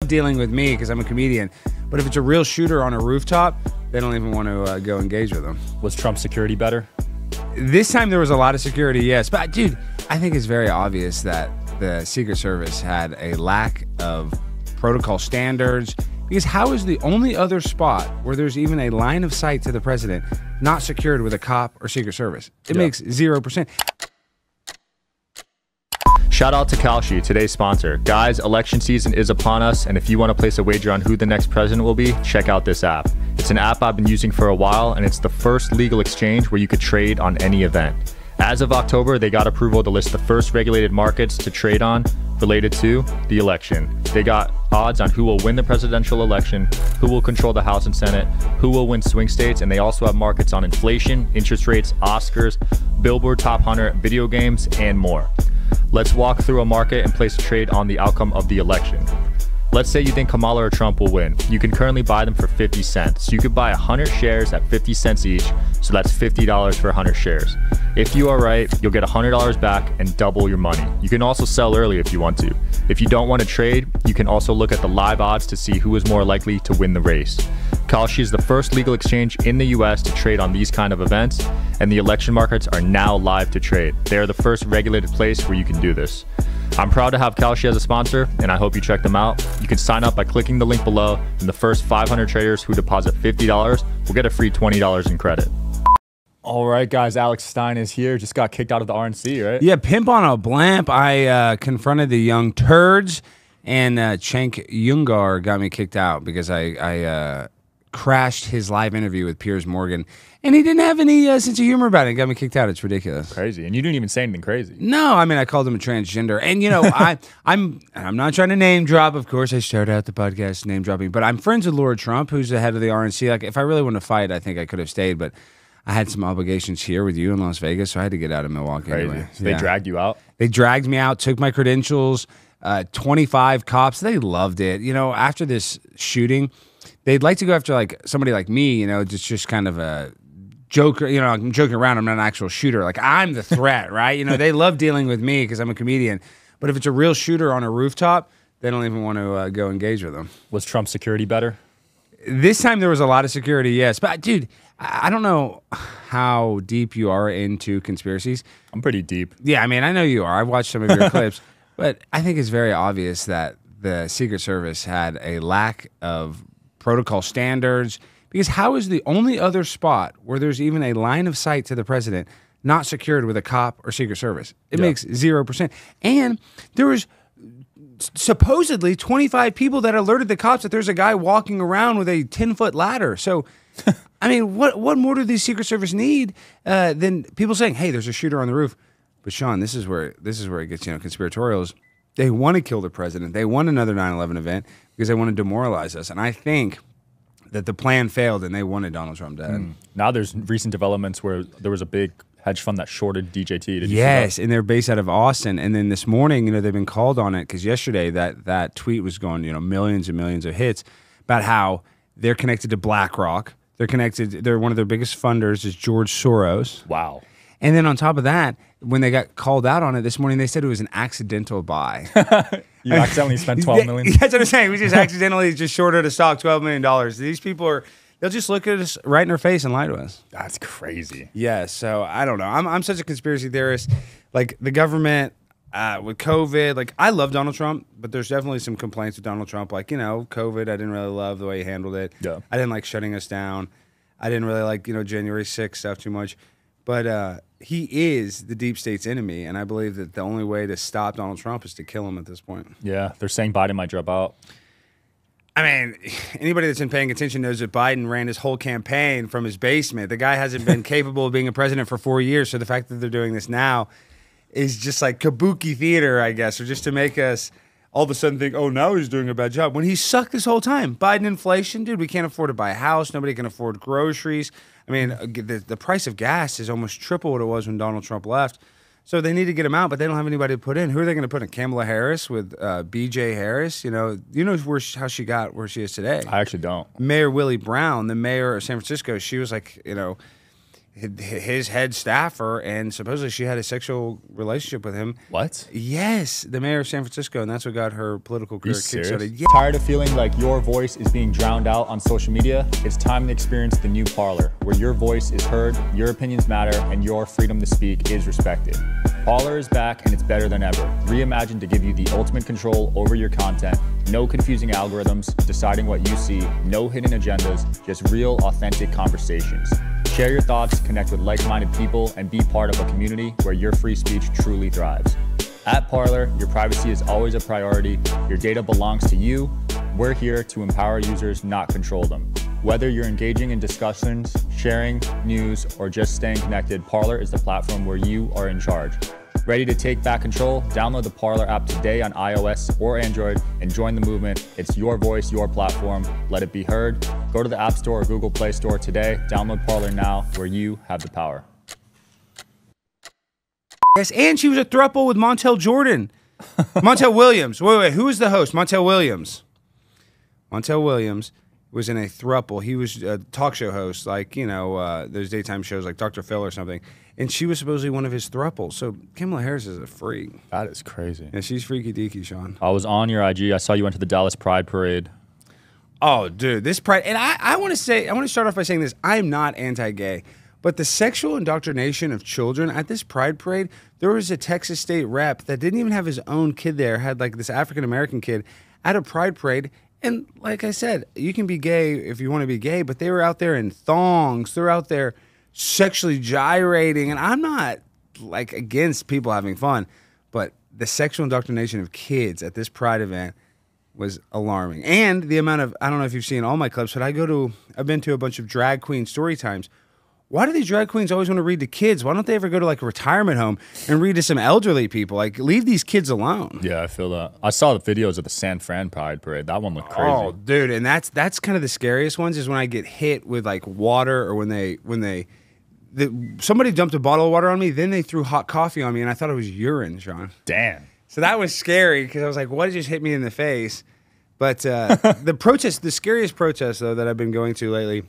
dealing with me because I'm a comedian. But if it's a real shooter on a rooftop, they don't even want to go engage with them. Was Trump's security better? This time there was a lot of security, yes. But dude, I think it's very obvious that the Secret Service had a lack of protocol standards, because how is the only other spot where there's even a line of sight to the president not secured with a cop or Secret Service? It makes 0%. Shout out to Kalshi, today's sponsor. Guys, election season is upon us, and if you want to place a wager on who the next president will be, check out this app. It's an app I've been using for a while, and it's the first legal exchange where you could trade on any event. As of October, they got approval to list the first regulated markets to trade on related to the election. They got odds on who will win the presidential election, who will control the House and Senate, who will win swing states, and they also have markets on inflation, interest rates, Oscars, Billboard Top 100, video games, and more. Let's walk through a market and place a trade on the outcome of the election. Let's say you think Kamala or Trump will win. You can currently buy them for 50 cents. You could buy 100 shares at 50 cents each, so that's $50 for 100 shares. If you are right, you'll get $100 back and double your money. You can also sell early if you want to. If you don't want to trade, you can also look at the live odds to see who is more likely to win the race. Kalshi is the first legal exchange in the US to trade on these kind of events, and the election markets are now live to trade. They are the first regulated place where you can do this. I'm proud to have Kalshi as a sponsor, and I hope you check them out. You can sign up by clicking the link below, and the first 500 traders who deposit $50 will get a free $20 in credit. All right, guys, Alex Stein is here. Just got kicked out of the RNC, right? Yeah, pimp on a blamp. I confronted the young turds, and Cenk Uygur got me kicked out because I crashed his live interview with Piers Morgan, and he didn't have any sense of humor about it. It got me kicked out. It's ridiculous. Crazy. And you didn't even say anything crazy. No, I mean, I called him a transgender. And, you know, I'm not trying to name drop. Of course, I started out the podcast name dropping. But I'm friends with Laura Trump, who's the head of the RNC. Like, if I really wanted to fight, I think I could have stayed. But I had some obligations here with you in Las Vegas, so I had to get out of Milwaukee. Crazy. Anyway. So they dragged you out? They dragged me out, took my credentials, 25 cops. They loved it. You know, after this shooting, they'd like to go after, like, somebody like me, you know, just kind of a joker. You know, I'm joking around. I'm not an actual shooter. Like, I'm the threat, right? You know, they love dealing with me because I'm a comedian. But if it's a real shooter on a rooftop, they don't even want to go engage with them. Was Trump's security better? This time there was a lot of security, yes. But, dude, I don't know how deep you are into conspiracies. I'm pretty deep. Yeah, I mean, I know you are. I've watched some of your clips. But I think it's very obvious that the Secret Service had a lack of protocol standards, because how is the only other spot where there's even a line of sight to the president not secured with a cop or Secret Service? It makes 0%. And there was supposedly 25 people that alerted the cops that there's a guy walking around with a 10-foot ladder. So, I mean, what more do these Secret Service need than people saying, hey, there's a shooter on the roof? But Sean, this is where it gets, you know, conspiratorials. They want to kill the president. They want another 9/11 event because they want to demoralize us. And I think that the plan failed and they wanted Donald Trump dead. Now there's recent developments where there was a big hedge fund that shorted DJT. Did you see Yes, that? and they're based out of Austin. And then this morning, you know, they've been called on it because yesterday that tweet was going, you know, millions and millions of hits about how they're connected to BlackRock. They're one of their biggest funders is George Soros. Wow. And then on top of that, when they got called out on it this morning, they said it was an accidental buy. You accidentally spent $12 million? That's what I'm saying. We just accidentally just shorted a stock $12 million. These people they'll just look at us right in our face and lie to us. That's crazy. Yeah, so I don't know. I'm such a conspiracy theorist. Like the government with COVID, like I love Donald Trump, but there's definitely some complaints with Donald Trump. Like, you know, COVID, I didn't really love the way he handled it. Yeah. I didn't like shutting us down. I didn't really like, you know, January 6th stuff too much. But he is the deep state's enemy, and I believe that the only way to stop Donald Trump is to kill him at this point. Yeah, they're saying Biden might drop out. I mean, anybody that's been paying attention knows that Biden ran his whole campaign from his basement. The guy hasn't been capable of being a president for 4 years, so the fact that they're doing this now is just like kabuki theater, I guess, or just to make us all of a sudden think, oh, now he's doing a bad job, when he sucked this whole time. Biden inflation, dude, we can't afford to buy a house. Nobody can afford groceries. I mean, the price of gas is almost triple what it was when Donald Trump left. So they need to get him out, but they don't have anybody to put in. Who are they going to put in? Kamala Harris with B.J. Harris? You know how she got where she is today. I actually don't. Mayor Willie Brown, the mayor of San Francisco, she was like, you know, his head staffer, and supposedly she had a sexual relationship with him. What? Yes, the mayor of San Francisco, and that's what got her political career kickstarted. Yeah. Tired of feeling like your voice is being drowned out on social media? It's time to experience the new Parler, where your voice is heard, your opinions matter, and your freedom to speak is respected. Parler is back, and it's better than ever. Reimagined to give you the ultimate control over your content. No confusing algorithms, deciding what you see, no hidden agendas, just real, authentic conversations. Share your thoughts, connect with like-minded people, and be part of a community where your free speech truly thrives. At Parler, your privacy is always a priority. Your data belongs to you. We're here to empower users, not control them. Whether you're engaging in discussions, sharing news, or just staying connected, Parler is the platform where you are in charge. Ready to take back control? Download the Parler app today on iOS or Android and join the movement. It's your voice, your platform. Let it be heard. Go to the App Store or Google Play Store today. Download Parler now, where you have the power. Yes, and she was a throuple with Montel Jordan. Montel Williams. Wait, who was the host? Montel Williams. Montel Williams was in a throuple. He was a talk show host, like, you know, those daytime shows like Dr. Phil or something. And she was supposedly one of his throuples. So Kamala Harris is a freak. That is crazy. And she's freaky deaky, Sean. I was on your IG. I saw you went to the Dallas Pride Parade. Oh, dude, this Pride. And I want to start off by saying this. I'm not anti-gay. But the sexual indoctrination of children at this Pride Parade, there was a Texas state rep that didn't even have his own kid there, had like this African-American kid at a Pride Parade. And like I said, you can be gay if you want to be gay, but they were out there in thongs. They're out there sexually gyrating. And I'm not like against people having fun, but the sexual indoctrination of kids at this Pride event was alarming. And the amount of, I don't know if you've seen all my clips, but I've been to a bunch of drag queen story times. Why do these drag queens always want to read to kids? Why don't they ever go to like a retirement home and read to some elderly people? Like, leave these kids alone. Yeah, I feel that. I saw the videos of the San Fran Pride Parade. That one looked crazy. Oh, dude, and that's kind of the scariest ones is when I get hit with like water, or when somebody dumped a bottle of water on me, then they threw hot coffee on me, and I thought it was urine, Sean. Damn. So that was scary because I was like, what just hit me in the face? But the scariest protest though that I've been going to lately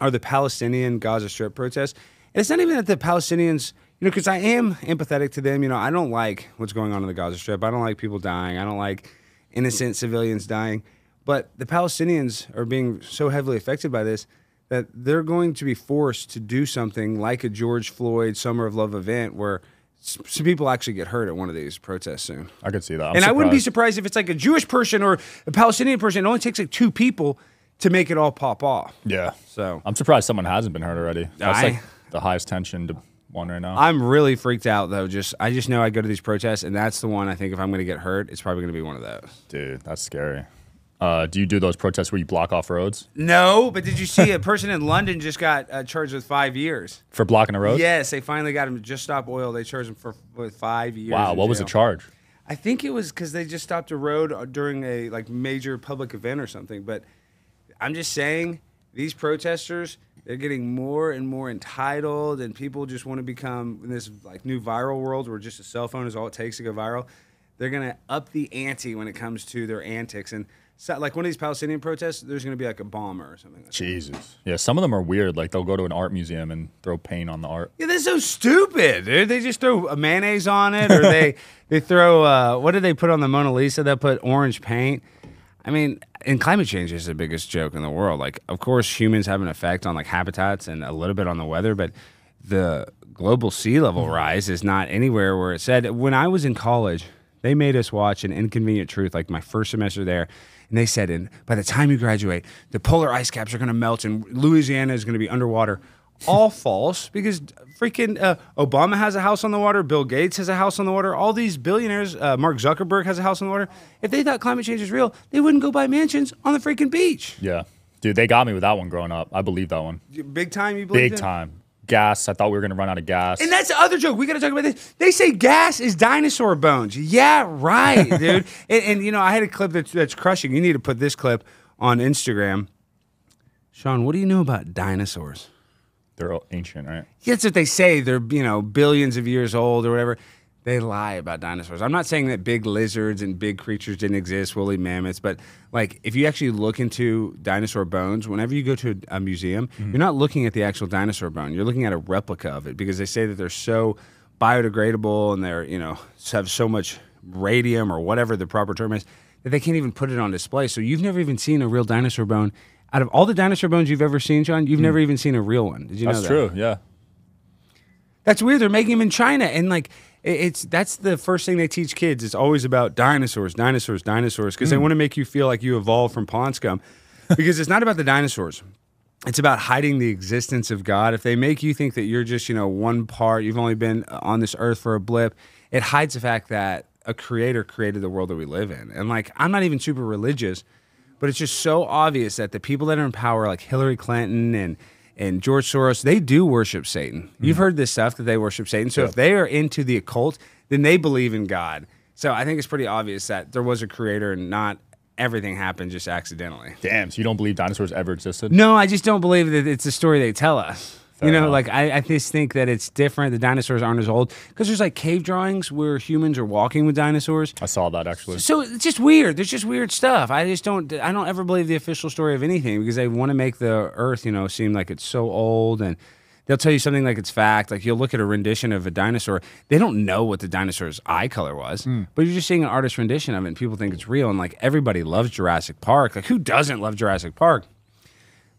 are the Palestinian Gaza Strip protests. And it's not even that the Palestinians, you know, because I am empathetic to them. You know, I don't like what's going on in the Gaza Strip. I don't like people dying. I don't like innocent civilians dying. But the Palestinians are being so heavily affected by this that they're going to be forced to do something like a George Floyd Summer of Love event where some people actually get hurt at one of these protests soon. I could see that. I wouldn't be surprised if it's like a Jewish person or a Palestinian person. It only takes like two people to make it all pop off. Yeah. So I'm surprised someone hasn't been hurt already. That's like the highest tension to one right now. I'm really freaked out though. I just know I go to these protests, and that's the one I think if I'm going to get hurt, it's probably going to be one of those. Dude, that's scary. Do you do those protests where you block off roads? No, but did you see a person in London just got charged with 5 years for blocking a road? Yes, they finally got him to just stop oil. They charged him with 5 years. Wow, what was the charge? I think it was because they just stopped a road during a like major public event or something. But I'm just saying, these protesters, they're getting more and more entitled, and people just want to become in this like new viral world where just a cell phone is all it takes to go viral. They're gonna up the ante when it comes to their antics. And so, like one of these Palestinian protests, there's going to be like a bomber or something. Like Jesus. Yeah, some of them are weird. Like they'll go to an art museum and throw paint on the art. Yeah, they're so stupid, dude. They just throw a mayonnaise on it, or they throw, what did they put on the Mona Lisa? They put orange paint. I mean, and climate change is the biggest joke in the world. Like, of course, humans have an effect on like habitats and a little bit on the weather, but the global sea level rise is not anywhere where it said. When I was in college, they made us watch An Inconvenient Truth, like my first semester there. And they said, by the time you graduate, the polar ice caps are going to melt and Louisiana is going to be underwater. All false, because freaking Obama has a house on the water. Bill Gates has a house on the water. All these billionaires, Mark Zuckerberg has a house on the water. If they thought climate change is real, they wouldn't go buy mansions on the freaking beach. Yeah. Dude, they got me with that one growing up. I believe that one. Big time, you believe Big time. Gas. I thought we were going to run out of gas. And that's the other joke. We got to talk about this. They say gas is dinosaur bones. Yeah, right, dude. and you know, I had a clip that's crushing. You need to put this clip on Instagram. Sean, what do you know about dinosaurs? They're ancient, right? Yeah, that's what they say. They're, you know, billions of years old or whatever. They lie about dinosaurs. I'm not saying that big lizards and big creatures didn't exist, woolly mammoths, but like if you actually look into dinosaur bones, whenever you go to a museum, you're not looking at the actual dinosaur bone. You're looking at a replica of it because they say that they're so biodegradable and they're, have so much radium or whatever the proper term is that they can't even put it on display. So you've never even seen a real dinosaur bone. Out of all the dinosaur bones you've ever seen, John, you've never even seen a real one. Did you know that? That's true, yeah. That's weird. They're making them in China, and like that's the first thing they teach kids. It's always about dinosaurs, because they want to make you feel like you evolved from pond scum. Because it's not about the dinosaurs. It's about hiding the existence of God. If they make you think that you're just one part, you've only been on this earth for a blip, it hides the fact that a creator created the world that we live in. And like I'm not even super religious, but it's just so obvious that the people that are in power, like Hillary Clinton and George Soros, they do worship Satan. You've heard this stuff that they worship Satan. So if they are into the occult, then they believe in God. So I think it's pretty obvious that there was a creator and not everything happened just accidentally. Damn, so you don't believe dinosaurs ever existed? No, I just don't believe that it's a story they tell us. Fair enough. Like I just think that it's different. The dinosaurs aren't as old because there's like cave drawings where humans are walking with dinosaurs. I saw that actually. So it's just weird. There's just weird stuff. I don't ever believe the official story of anything because they want to make the earth, seem like it's so old, and they'll tell you something like it's fact. Like you'll look at a rendition of a dinosaur. They don't know what the dinosaur's eye color was, but you're just seeing an artist rendition of it and people think it's real. And like everybody loves Jurassic Park. Like who doesn't love Jurassic Park?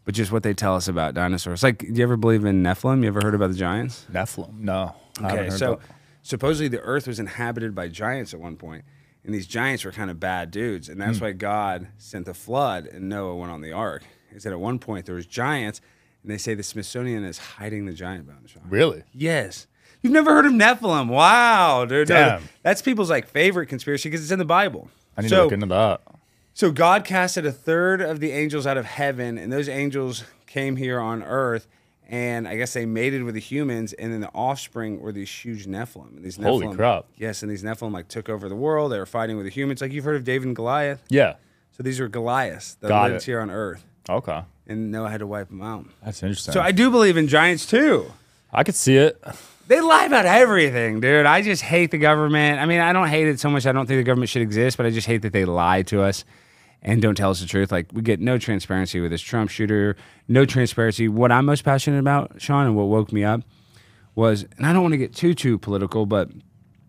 But just what they tell us about dinosaurs. Like, do you ever believe in Nephilim? You ever heard about the giants? Nephilim? No. Okay, so supposedly the earth was inhabited by giants at one point, and these giants were kind of bad dudes, and that's why God sent the flood and Noah went on the ark. He said at one point there was giants, and they say the Smithsonian is hiding the giant bones. Really? Yes. You've never heard of Nephilim? Wow, dude. Damn. That's people's like favorite conspiracy because it's in the Bible. I need to look into that. So God casted a third of the angels out of heaven, and those angels came here on earth, and I guess they mated with the humans, and then the offspring were these huge Nephilim. And these Holy crap. Yes, and these Nephilim like took over the world. They were fighting with the humans. Like you've heard of David and Goliath? Yeah. So these are Goliaths that lived here on earth. Okay. And Noah had to wipe them out. That's interesting. So I do believe in giants too. I could see it. They lie about everything, dude. I just hate the government. I mean, I don't hate it so much. I don't think the government should exist, but I just hate that they lie to us and don't tell us the truth. Like, we get no transparency with this Trump shooter, no transparency. What I'm most passionate about, Sean, and what woke me up was, and I don't want to get too political, but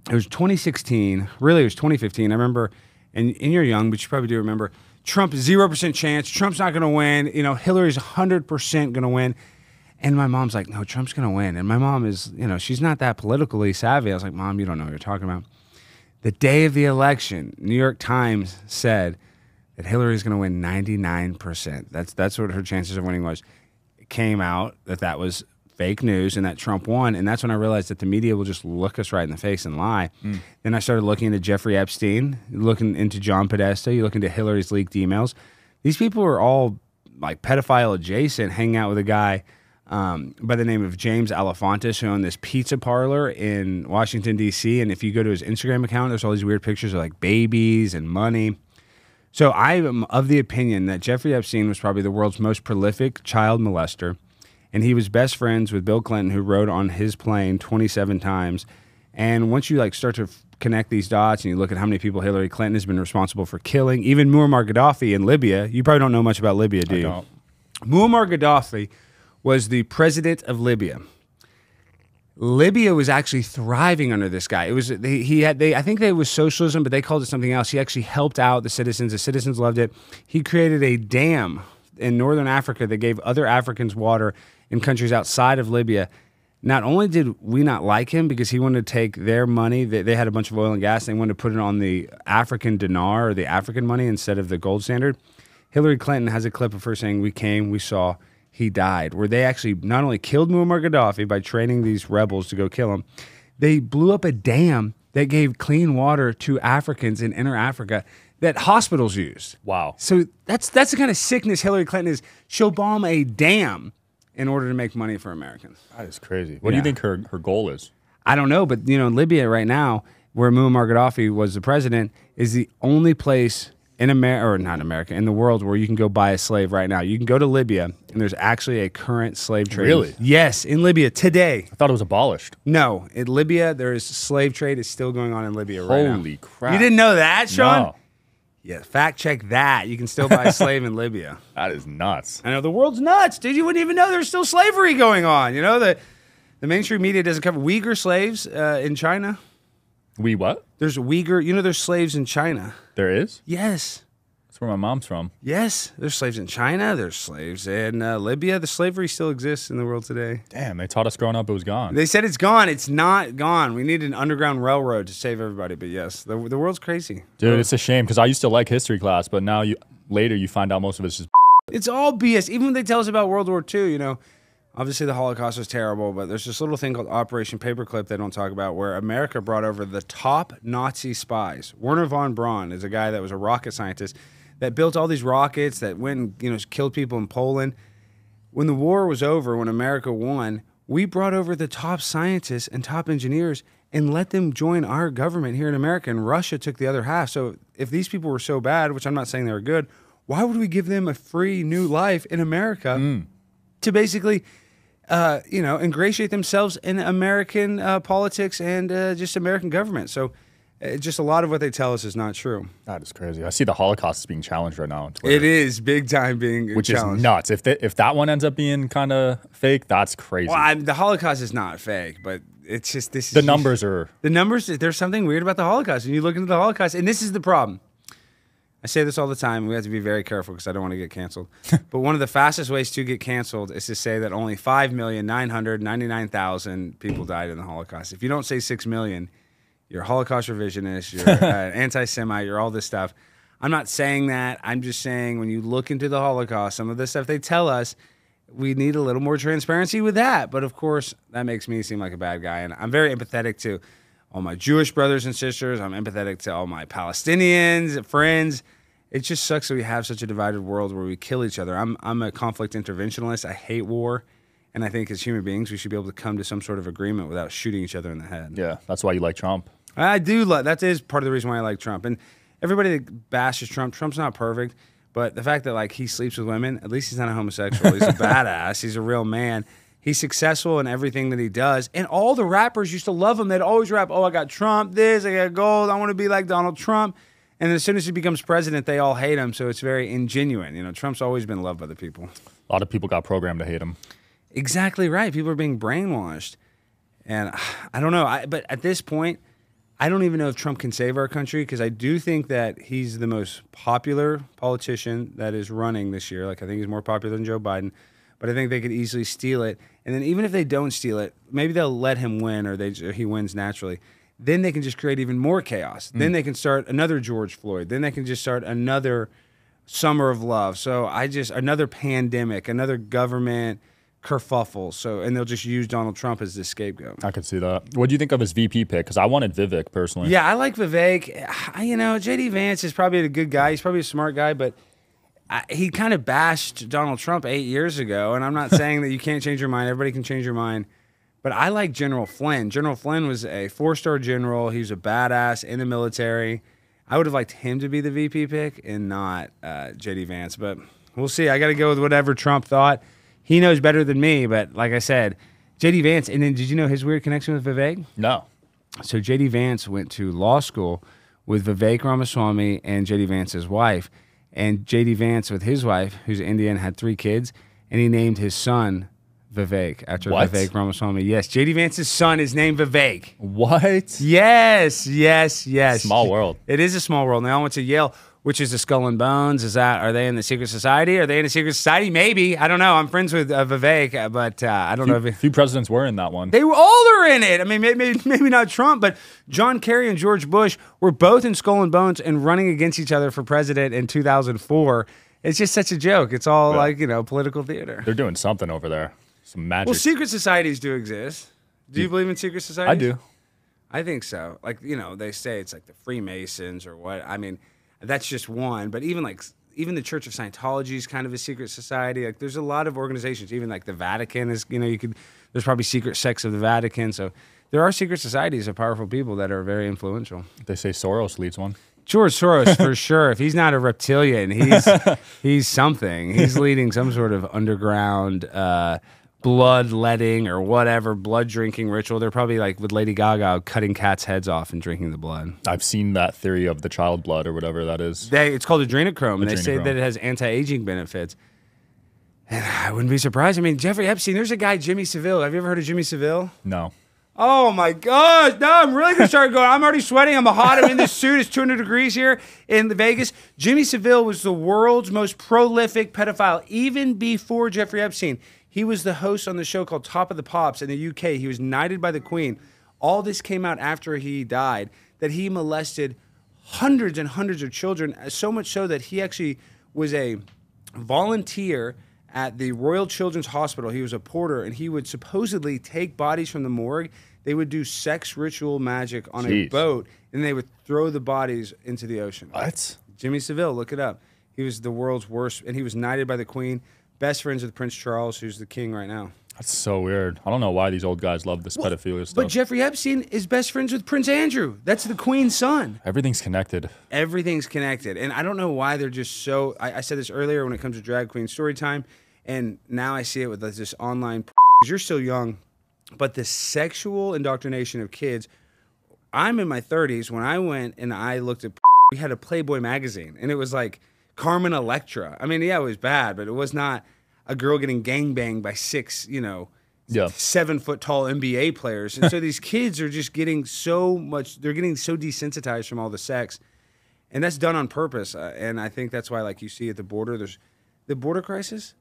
it was 2016. Really, it was 2015. I remember, and you're young, but you probably do remember, Trump, 0% chance. Trump's not going to win. Hillary's 100% going to win. And my mom's like, no, Trump's going to win. And my mom is, she's not that politically savvy. I was like, Mom, you don't know what you're talking about. The day of the election, New York Times said that Hillary's going to win 99%. That's what her chances of winning was. It came out that was fake news and that Trump won. And that's when I realized that the media will just look us right in the face and lie. Then I started looking into Jeffrey Epstein, looking into John Podesta, you look into Hillary's leaked emails. These people are all like pedophile adjacent, hanging out with a guy by the name of James Alefontis, who owned this pizza parlor in Washington, D.C. And if you go to his Instagram account, there's all these weird pictures of like babies and money. So I am of the opinion that Jeffrey Epstein was probably the world's most prolific child molester, and he was best friends with Bill Clinton, who rode on his plane 27 times. And once you like start to connect these dots and you look at how many people Hillary Clinton has been responsible for killing, even Muammar Gaddafi in Libya. You probably don't know much about Libya, do you? Muammar Gaddafi was the president of Libya. Libya was actually thriving under this guy. It was I think it was socialism, but they called it something else. He actually helped out the citizens. The citizens loved it. He created a dam in northern Africa that gave other Africans water in countries outside of Libya. Not only did we not like him because he wanted to take their money, they had a bunch of oil and gas, they wanted to put it on the African dinar or the African money instead of the gold standard. Hillary Clinton has a clip of her saying, "We came, we saw, he died," where they actually not only killed Muammar Gaddafi by training these rebels to go kill him, they blew up a dam that gave clean water to Africans in inner Africa that hospitals used. Wow. So that's the kind of sickness Hillary Clinton is. She'll bomb a dam in order to make money for Americans. That is crazy. What do you think her goal is? I don't know, but Libya right now, where Muammar Gaddafi was the president, is the only place in America, or not in America, in the world where you can go buy a slave right now. You can go to Libya, and there's actually a current slave trade. Really? Yes, in Libya today. I thought it was abolished. No, in Libya, there is slave trade is still going on in Libya right now. Holy crap. You didn't know that, Sean? No. Yeah, fact check that. You can still buy a slave in Libya. That is nuts. I know, the world's nuts, dude. You wouldn't even know there's still slavery going on. You know, the mainstream media doesn't cover Uyghur slaves in China. What? There's there's slaves in China. There is? Yes. That's where my mom's from. Yes. There's slaves in China. There's slaves in Libya. The slavery still exists in the world today. Damn, they taught us growing up it was gone. They said it's gone. It's not gone. We need an underground railroad to save everybody. But yes, the world's crazy. Dude, it's a shame because I used to like history class, but now later you find out most of it's just It's all BS. Even when they tell us about World War II, you know, obviously the Holocaust was terrible, but there's this little thing called Operation Paperclip they don't talk about where America brought over the top Nazi spies. Werner von Braun is a guy that was a rocket scientist that built all these rockets that went and, killed people in Poland. When the war was over, when America won, we brought over the top scientists and top engineers and let them join our government here in America, and Russia took the other half. So if these people were so bad, which I'm not saying they were good, why would we give them a free new life in America to basically, ingratiate themselves in American politics and just American government? So just a lot of what they tell us is not true. that is crazy. I see the Holocaust is being challenged right now on Twitter. It is big time being Which challenged. is nuts. If that one ends up being kind of fake, that's crazy. Well, the Holocaust is not fake, but it's just this. The numbers are... The numbers, there's something weird about the Holocaust. And you look into the Holocaust, and this is the problem. I say this all the time. We have to be very careful because I don't want to get canceled. But one of the fastest ways to get canceled is to say that only 5,999,000 people died in the Holocaust. If you don't say 6 million, you're a Holocaust revisionist, you're anti-Semite, you're all this stuff. I'm not saying that. I'm just saying when you look into the Holocaust, some of the stuff they tell us, we need a little more transparency with that. But of course, that makes me seem like a bad guy. And I'm very empathetic to all my Jewish brothers and sisters. I'm empathetic to all my Palestinians, friends. It just sucks that we have such a divided world where we kill each other. I'm a conflict interventionist. I hate war. And I think as human beings, we should be able to come to some sort of agreement without shooting each other in the head. Yeah, that's why you like Trump. I do. That is part of the reason why I like Trump. And everybody that bashes Trump, Trump's not perfect. But the fact that he sleeps with women, at least he's not a homosexual. He's a badass. He's a real man. He's successful in everything that he does. And all the rappers used to love him. They'd always rap, oh, I got Trump this, I got gold, I want to be like Donald Trump. And as soon as he becomes president, they all hate him. So it's very ingenuine. Trump's always been loved by the people. A lot of people got programmed to hate him. Exactly right. People are being brainwashed. And I don't know. But at this point, I don't even know if Trump can save our country because I do think that he's the most popular politician that is running this year. I think he's more popular than Joe Biden. But I think they could easily steal it. And then even if they don't steal it, maybe they'll let him win or he wins naturally. Then they can just create even more chaos. Then they can start another George Floyd. Then they can just start another summer of love. So another pandemic, another government kerfuffle. And they'll just use Donald Trump as the scapegoat. I could see that. What do you think of his VP pick? Because I wanted Vivek personally. Yeah, I like Vivek. JD Vance is probably a good guy. He's probably a smart guy, but he kind of bashed Donald Trump 8 years ago. And I'm not saying that you can't change your mind. Everybody can change your mind. But I like General Flynn. General Flynn was a 4-star general. He was a badass in the military. I would have liked him to be the VP pick and not JD Vance. But we'll see. I got to go with whatever Trump thought. He knows better than me, but like I said, JD Vance, and then did you know his weird connection with Vivek? No. So JD Vance went to law school with Vivek Ramaswamy and JD Vance's wife. And JD Vance with his wife, who's Indian, had 3 kids, and he named his son Vivek after Vivek Ramaswamy. Yes, JD Vance's son is named Vivek. What? Yes. Small world. It is a small world. And they all went to Yale, which is the Skull and Bones. Are they in the secret society? Are they in a secret society? Maybe. I don't know. I'm friends with Vivek, but I don't know if... A few presidents were in that one. They were all in it. I mean, maybe not Trump, but John Kerry and George Bush were both in Skull and Bones and running against each other for president in 2004. It's just such a joke. It's all political theater. They're doing something over there. Some magic. Well, secret societies do exist. Do you believe in secret societies? I do. I think so. They say it's like the Freemasons or what. I mean, that's just one. But even the Church of Scientology is kind of a secret society. There's a lot of organizations. Even the Vatican is. There's probably secret sects of the Vatican. So there are secret societies of powerful people that are very influential. They say Soros leads one. George Soros, for sure. If he's not a reptilian, he's something. He's leading some sort of underground bloodletting or whatever, blood drinking ritual. They're probably like with Lady Gaga cutting cats' heads off and drinking the blood. I've seen that theory of the child blood or whatever that is. It's called adrenochrome, and they say that it has anti-aging benefits. And I wouldn't be surprised. I mean, Jeffrey Epstein, there's a guy, Jimmy Savile. Have you ever heard of Jimmy Savile? No. Oh my gosh, no, I'm really gonna start going. I'm already sweating, I'm hot, I'm in this suit, it's 200 degrees here in Vegas. Jimmy Savile was the world's most prolific pedophile, even before Jeffrey Epstein. He was the host on the show called Top of the Pops in the UK. He was knighted by the Queen. All this came out after he died, that he molested hundreds and hundreds of children, so much so that he actually was a volunteer at the Royal Children's Hospital. He was a porter, and he would supposedly take bodies from the morgue. They would do sex ritual magic on a boat, and they would throw the bodies into the ocean. What? Jimmy Savile, look it up. He was the world's worst, and he was knighted by the Queen. Best friends with Prince Charles, who's the king right now. That's so weird. I don't know why these old guys love this pedophilia stuff. But Jeffrey Epstein is best friends with Prince Andrew. That's the Queen's son. Everything's connected. Everything's connected. And I don't know why they're just so... I said this earlier when it comes to drag queen story time, and now I see it with this online... Because you're still young, but the sexual indoctrination of kids... I'm in my 30s. When I went and I looked at... We had a Playboy magazine, and it was like Carmen Electra. I mean, yeah, it was bad, but it was not... a girl getting gangbanged by 6, 7 foot tall NBA players. And so these kids are just getting so much, they're getting so desensitized from all the sex. And that's done on purpose. And I think that's why, like you see at the border, there's the border crisis.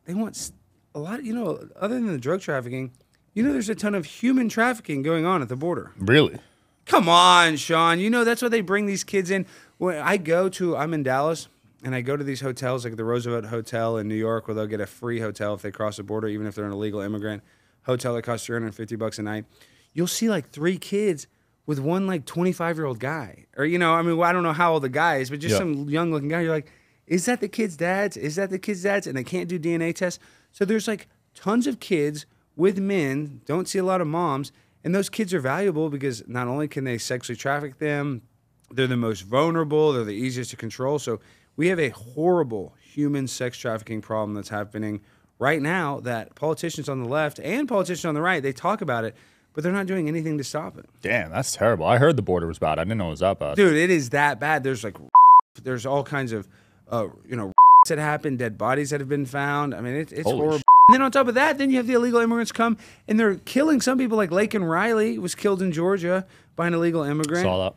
They want a lot, other than the drug trafficking, there's a ton of human trafficking going on at the border. Really? Come on, Sean. That's why they bring these kids in. When I'm in Dallas. And I go to these hotels, like the Roosevelt Hotel in New York, where they'll get a free hotel if they cross the border, even if they're an illegal immigrant. Hotel that costs $350 a night. You'll see like 3 kids with one like 25-year-old guy. Or, I don't know how old the guy is, but just some young-looking guy. You're like, is that the kid's dad's? Is that the kid's dad's? And they can't do DNA tests. So there's like tons of kids with men, don't see a lot of moms. And those kids are valuable because not only can they sexually traffic them, they're the most vulnerable, they're the easiest to control. So we have a horrible human sex trafficking problem that's happening right now that politicians on the left and politicians on the right, they talk about it, but they're not doing anything to stop it. Damn, that's terrible. I heard the border was bad. I didn't know it was that bad. Dude, it is that bad. There's all kinds of, that happened, dead bodies that have been found. I mean, it's horrible. And then on top of that, then you have the illegal immigrants come, and they're killing some people, like Laken Riley was killed in Georgia by an illegal immigrant. Saw that.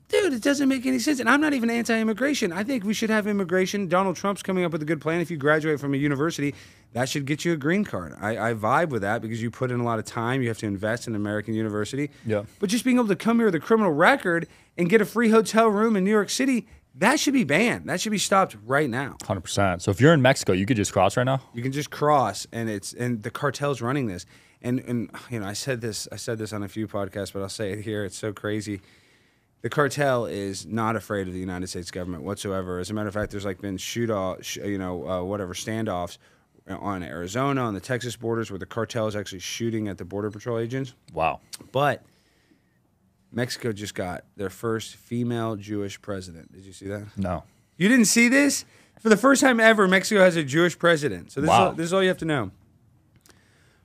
Dude, it doesn't make any sense. And I'm not even anti-immigration. I think we should have immigration. Donald Trump's coming up with a good plan. If you graduate from a university, that should get you a green card. I vibe with that because you put in a lot of time. You have to invest in an American university. Yeah. But just being able to come here with a criminal record and get a free hotel room in New York City, that should be banned. That should be stopped right now. 100%. So if you're in Mexico, you could just cross right now? You can just cross, and the cartel's running this. And I said this on a few podcasts, but I'll say it here. It's so crazy. The cartel is not afraid of the United States government whatsoever. As a matter of fact, there's like been standoffs on Arizona, on the Texas borders, where the cartel is actually shooting at the Border Patrol agents. Wow. But Mexico just got their first female Jewish president. Did you see that? No. You didn't see this? For the first time ever, Mexico has a Jewish president. So this is all you have to know.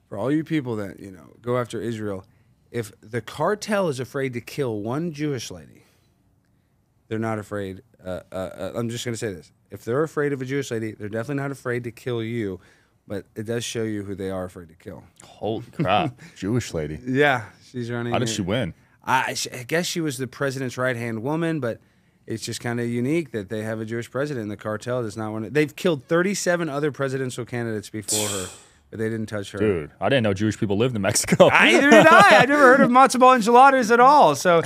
For all you people that go after Israel, if the cartel is afraid to kill one Jewish lady, they're not afraid. I'm just going to say this. If they're afraid of a Jewish lady, they're definitely not afraid to kill you, but it does show you who they are afraid to kill. Holy crap. Jewish lady. Yeah, she's running. How did she win? I guess she was the president's right-hand woman, but it's just kind of unique that they have a Jewish president, and the cartel does not want to. They've killed 37 other presidential candidates before her. But they didn't touch her. Dude, I didn't know Jewish people lived in Mexico. Neither did I. I never heard of matzo ball enchiladas at all. So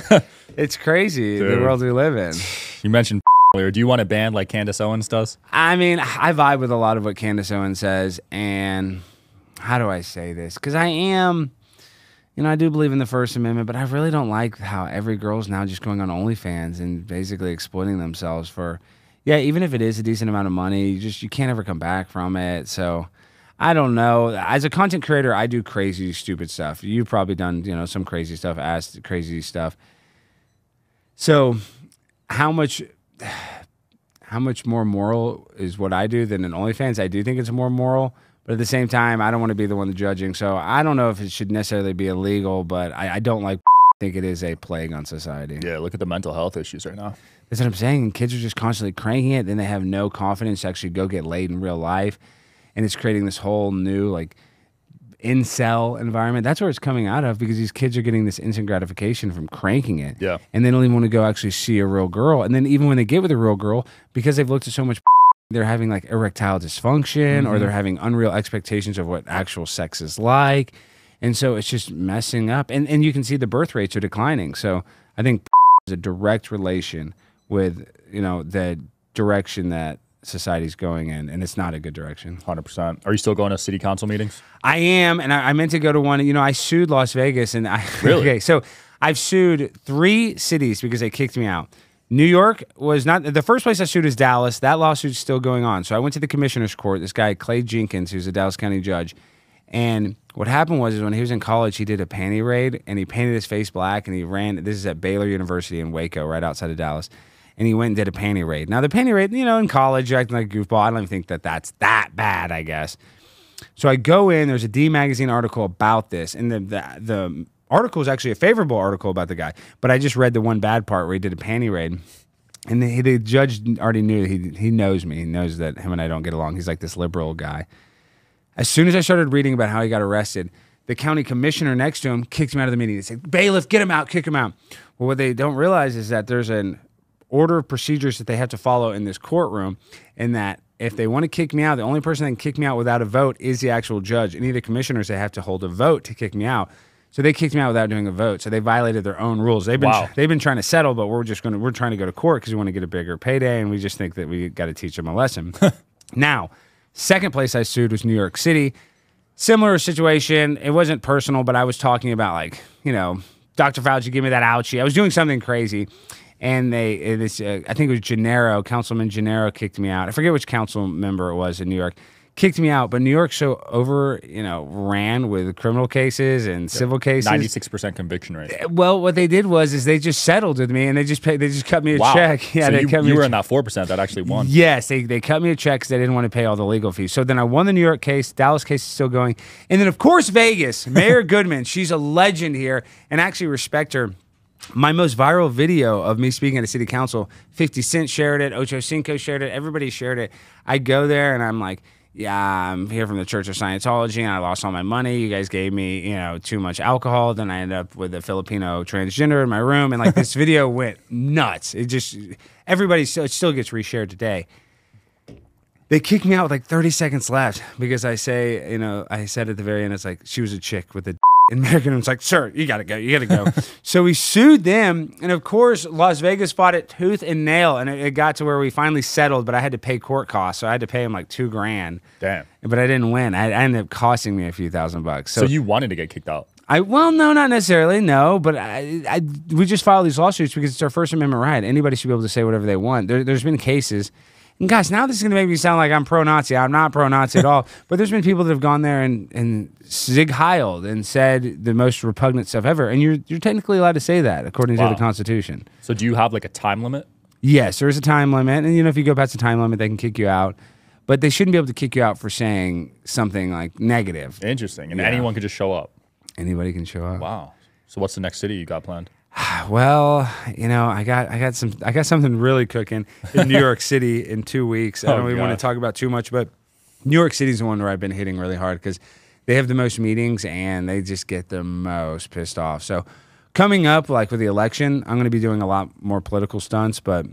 it's crazy, the world we live in. You mentioned earlier. Do you want a band like Candace Owens does? I mean, I vibe with a lot of what Candace Owens says. And how do I say this? Because I am, I do believe in the First Amendment, but I really don't like how every girl's now just going on OnlyFans and basically exploiting themselves for, even if it is a decent amount of money, you can't ever come back from it. So I don't know. As a content creator, I do crazy, stupid stuff. You've probably done, some crazy stuff, asked crazy stuff. So how much more moral is what I do than an OnlyFans. I do think it's more moral, but at the same time, I don't want to be the one judging. So I don't know if it should necessarily be illegal, but I don't think it is a plague on society. Yeah, look at the mental health issues right now. That's what I'm saying. Kids are just constantly cranking it. Then they have no confidence to actually go get laid in real life. And it's creating this whole new, like, incel environment. That's where it's coming out of, because these kids are getting this instant gratification from cranking it. Yeah. And they don't even want to go actually see a real girl. And then even when they get with a real girl, because they've looked at so much, they're having like erectile dysfunction, or they're having unreal expectations of what actual sex is like. And so it's just messing up. And you can see the birth rates are declining. So I think is a direct relation with, you know, the direction that society's going in, and it's not a good direction. 100%. Are you still going to city council meetings? I am, and I meant to go to one. You know, I sued Las Vegas, and Really? Okay, so I've sued 3 cities because they kicked me out. New York was not the first place I sued is Dallas. That lawsuit's still going on. So I went to the commissioner's court. This guy Clay Jenkins, who's a Dallas County judge, and what happened was is when he was in college, he did a panty raid, and he painted his face black, and he ran. This is at Baylor University in Waco, right outside of Dallas. And he went and did a panty raid. Now, the panty raid, you know, in college, you're acting like a goofball. I don't even think that that's that bad, I guess. So I go in. There's a D Magazine article about this. And the article is actually a favorable article about the guy. But I just read the one bad part where he did a panty raid. And the judge already knew. He knows me. He knows that him and I don't get along. He's like this liberal guy. As soon as I started reading about how he got arrested, the county commissioner next to him kicked him out of the meeting. They said, bailiff, get him out, kick him out. Well, what they don't realize is that there's an order of procedures that they have to follow in this courtroom, and that if they want to kick me out, the only person that can kick me out without a vote is the actual judge. Any of the commissioners, they have to hold a vote to kick me out. So they kicked me out without doing a vote. So they violated their own rules. They've been trying to settle, but we're trying to go to court because we want to get a bigger payday, and we just think that we got to teach them a lesson. Now, second place I sued was New York City. Similar situation. It wasn't personal, but I was talking about, like, you know, Dr. Fauci, give me that ouchie. I was doing something crazy. And I think it was Gennaro, Councilman Gennaro kicked me out. I forget which council member it was in New York. Kicked me out, but New York's so ran with criminal cases and civil cases. 96% conviction rate. Well, what they did was they just settled with me, and they just cut me a check. Yeah, so you were in that 4% that actually won. Yes, they cut me a check because they didn't want to pay all the legal fees. So then I won the New York case. Dallas case is still going, and then of course Vegas. Mayor Goodman, she's a legend here, and I actually respect her. My most viral video of me speaking at a city council, 50 Cent shared it, Ocho Cinco shared it, everybody shared it. I go there and I'm like, yeah, I'm here from the Church of Scientology, and I lost all my money. You guys gave me, too much alcohol. Then I ended up with a Filipino transgender in my room, and like this video went nuts. It still gets reshared today. They kicked me out with like 30 seconds left because I said at the very end, it's like, she was a chick with a and American was like, sir, you gotta go. So we sued them, and of course Las Vegas fought it tooth and nail, and it got to where we finally settled, but I had to pay court costs, so I had to pay him like $2,000. Damn. But I didn't win. I ended up costing me a few $1,000. So you wanted to get kicked out? Well, no, not necessarily, no, but we just filed these lawsuits because it's our First Amendment right. Anybody should be able to say whatever they want. There's been cases. And guys, now this is going to make me sound like I'm pro-Nazi. I'm not pro-Nazi at all. But there's been people that have gone there and Zig Heiled and said the most repugnant stuff ever. And you're technically allowed to say that according to the Constitution. So do you have like a time limit? Yes, there is a time limit. And if you go past the time limit, they can kick you out. But they shouldn't be able to kick you out for saying something like negative. Interesting. And anyone could just show up. Anybody can show up. Wow. So what's the next city you got planned? Well, I got something really cooking in New York City in 2 weeks. I don't even want to talk about too much, but New York City is the one where I've been hitting really hard because they have the most meetings and they just get the most pissed off. So coming up, like with the election, I'm going to be doing a lot more political stunts, but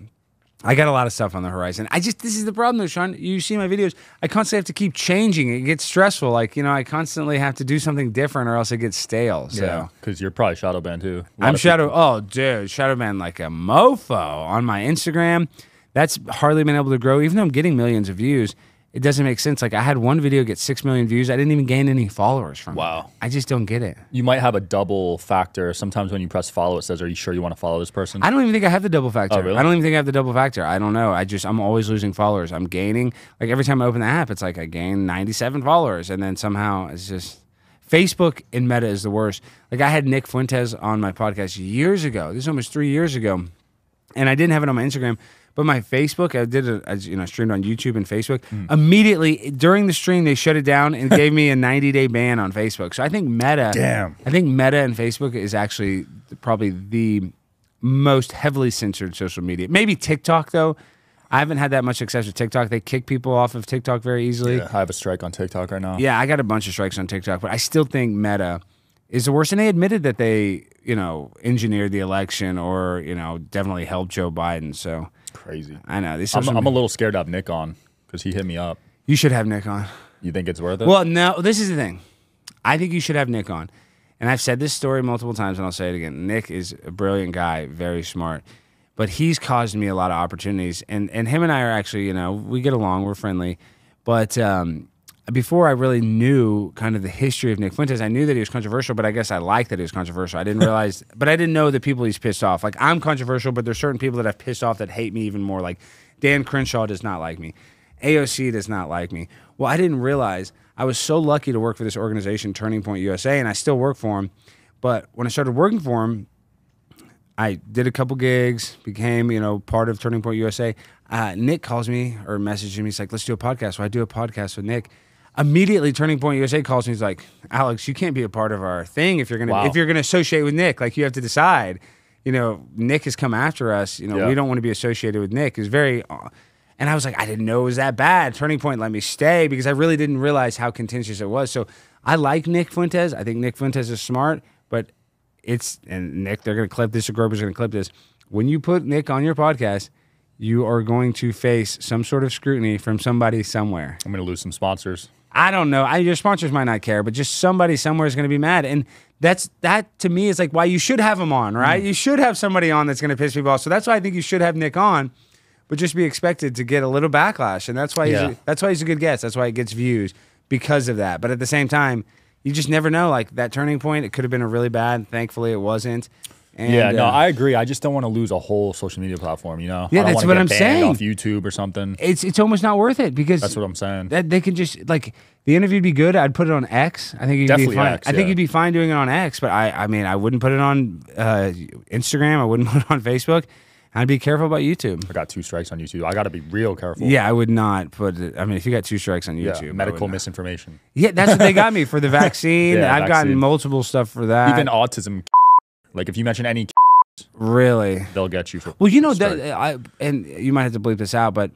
I got a lot of stuff on the horizon. This is the problem though, Sean. You see my videos, I constantly have to keep changing. It gets stressful. Like, I constantly have to do something different or else it gets stale. So. Yeah, because you're probably shadow banned too. I'm shadow banned like a mofo on my Instagram. That's hardly been able to grow. Even though I'm getting millions of views, it doesn't make sense. Like I had one video get 6 million views. I didn't even gain any followers from it. I just don't get it. You might have a double factor. Sometimes when you press follow, it says, are you sure you want to follow this person? I don't even think I have the double factor. Oh, really? I don't even think I have the double factor. I don't know. I'm always losing followers. I'm gaining. Like every time I open the app, it's like I gain 97 followers. And then somehow it's just... Facebook and Meta is the worst. Like I had Nick Fuentes on my podcast years ago. This is almost 3 years ago. and I didn't have it on my Instagram. But my Facebook, I did it, streamed on YouTube and Facebook. Immediately during the stream, they shut it down and gave me a 90-day ban on Facebook. So I think Meta, Meta and Facebook is actually probably the most heavily censored social media. Maybe TikTok though. I haven't had that much success with TikTok. They kick people off of TikTok very easily. Yeah, I have a strike on TikTok right now. Yeah, I got a bunch of strikes on TikTok, but I still think Meta is the worst. And they admitted that they, engineered the election or, definitely helped Joe Biden. So crazy. I know. I'm a little scared to have Nick on because he hit me up. You should have Nick on. You think it's worth it? Well, no, this is the thing. I think you should have Nick on. And I've said this story multiple times, and I'll say it again. Nick is a brilliant guy, very smart. But he's caused me a lot of opportunities. And him and I are actually, we get along. We're friendly. But before I really knew kind of the history of Nick Fuentes, I knew that he was controversial, but I guess I liked that he was controversial. I didn't realize, but I didn't know the people he's pissed off. Like, I'm controversial, but there's certain people that I've pissed off that hate me even more. Like, Dan Crenshaw does not like me. AOC does not like me. Well, I didn't realize I was so lucky to work for this organization, Turning Point USA, and I still work for him. But when I started working for him, I did a couple gigs, became, part of Turning Point USA. Nick calls me or messages me. He's like, let's do a podcast. So I do a podcast with Nick. Immediately, Turning Point USA calls me. He's like, Alex, you can't be a part of our thing if you're gonna associate with Nick. Like, you have to decide. Nick has come after us. We don't want to be associated with Nick. It's very, and I was like, I didn't know it was that bad. Turning Point let me stay because I really didn't realize how contentious it was. So I like Nick Fuentes. I think Nick Fuentes is smart, but and Nick, they're gonna clip this. The Grover's gonna clip this. When you put Nick on your podcast, you are going to face some sort of scrutiny from somebody somewhere. I'm gonna lose some sponsors. I don't know. Your sponsors might not care, but just somebody somewhere is going to be mad. And that to me is like why you should have him on, right? You should have somebody on that's going to piss people off. So that's why I think you should have Nick on, but just be expected to get a little backlash. And that's why he's a good guest. That's why he gets views because of that. But at the same time, you just never know. Like that Turning Point, it could have been a really bad. Thankfully, it wasn't. And, I agree. I just don't want to lose a whole social media platform, Yeah, I don't that's what I'm saying. Off YouTube or something. It's almost not worth it because that's what I'm saying. That they can just like the interview'd be good. I'd put it on X. I think you'd be fine. I think you'd be fine doing it on X, but I mean, I wouldn't put it on Instagram. I wouldn't put it on Facebook. I'd be careful about YouTube. I got 2 strikes on YouTube. I got to be real careful. Yeah, I would not put it. I mean, if you got 2 strikes on YouTube, medical misinformation. Yeah, that's what they got me for the vaccine. I've gotten multiple stuff for that. Even autism. Like if you mention any. Really? They'll get you for. Well, and you might have to bleep this out, but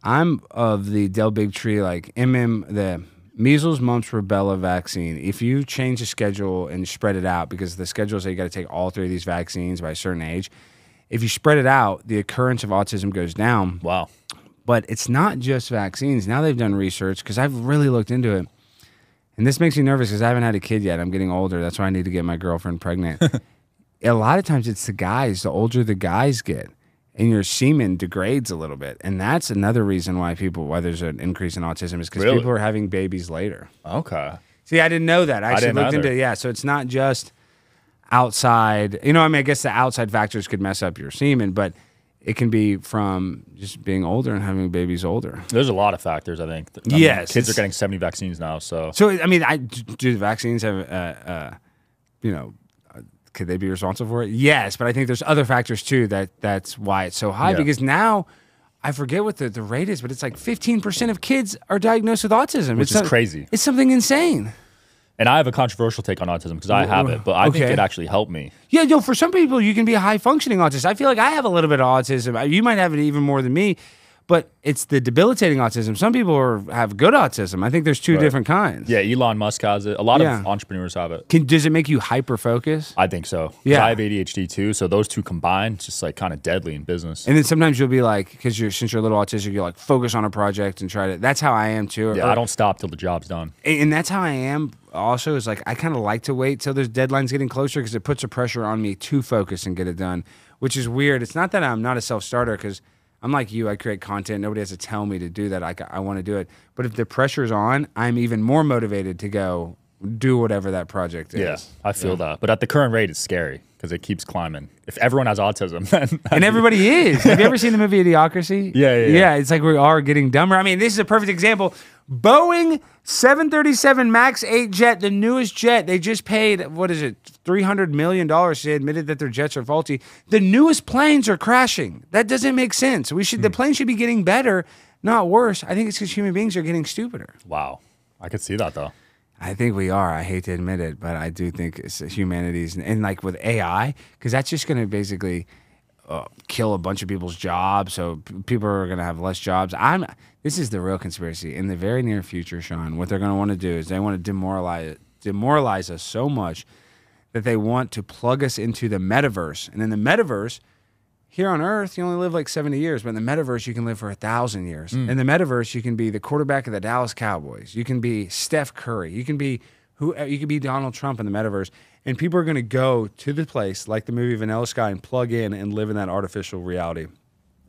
I'm of the Del Bigtree, like the measles, mumps, rubella vaccine. If you change the schedule and spread it out, because the schedule says you got to take all 3 of these vaccines by a certain age, if you spread it out, the occurrence of autism goes down. Wow. But it's not just vaccines. Now they've done research, because I've really looked into it. And this makes me nervous because I haven't had a kid yet. I'm getting older. That's why I need to get my girlfriend pregnant. A lot of times it's the guys. The older the guys get, and your semen degrades a little bit. And that's another reason why there's an increase in autism is because people are having babies later. Okay. See, I didn't know that. I actually looked into it. Yeah, so it's not just outside. I guess the outside factors could mess up your semen, but it can be from just being older and having babies older. There's a lot of factors, I think. Yes. Kids are getting 70 vaccines now, so. So, I mean, do the vaccines have, could they be responsible for it? Yes, but I think there's other factors too that's why it's so high. Because now, I forget what the rate is, but it's like 15% of kids are diagnosed with autism. Which is crazy. It's something insane. And I have a controversial take on autism because I have it, but I think it actually helped me. Yeah, for some people, you can be a high-functioning autist. I feel like I have a little bit of autism. You might have it even more than me. But it's the debilitating autism. Some people have good autism. I think there's 2 different kinds. Yeah, Elon Musk has it. A lot of entrepreneurs have it. Does it make you hyper-focus? I think so. Yeah. I have ADHD too, so those 2 combined, just like kind of deadly in business. And then sometimes you'll be like, since you're a little autistic, you'll like focus on a project and try to. That's how I am too. Yeah, I don't stop till the job's done. And that's how I am. Also, is like I kind of like to wait till there's deadlines getting closer because it puts a pressure on me to focus and get it done, which is weird. It's not that I'm not a self-starter because. I'm like you. I create content. Nobody has to tell me to do that. I want to do it. But if the pressure's on, I'm even more motivated to go do whatever that project is. Yeah, I feel that. But at the current rate, it's scary because it keeps climbing. If everyone has autism, then and everybody is. Have you ever seen the movie Idiocracy? Yeah. It's like we are getting dumber. I mean, this is a perfect example. Boeing 737 MAX 8 jet, the newest jet, they just paid, what is it, $300 million. They admitted that their jets are faulty. The newest planes are crashing. That doesn't make sense. The plane should be getting better, not worse. I think it's because human beings are getting stupider. Wow. I could see that, though. I think we are. I hate to admit it, but I do think it's humanity's, and like with AI, because that's just going to basically kill a bunch of people's jobs. So people are going to have less jobs. This is the real conspiracy. In the very near future, Sean, what they're going to want to do is they want to demoralize us so much that they want to plug us into the metaverse. And in the metaverse, here on Earth, you only live like 70 years, but in the metaverse, you can live for 1,000 years. In the metaverse, you can be the quarterback of the Dallas Cowboys. You can be Steph Curry. You can be Donald Trump in the metaverse. And people are going to go to the place, like the movie Vanilla Sky, and plug in and live in that artificial reality.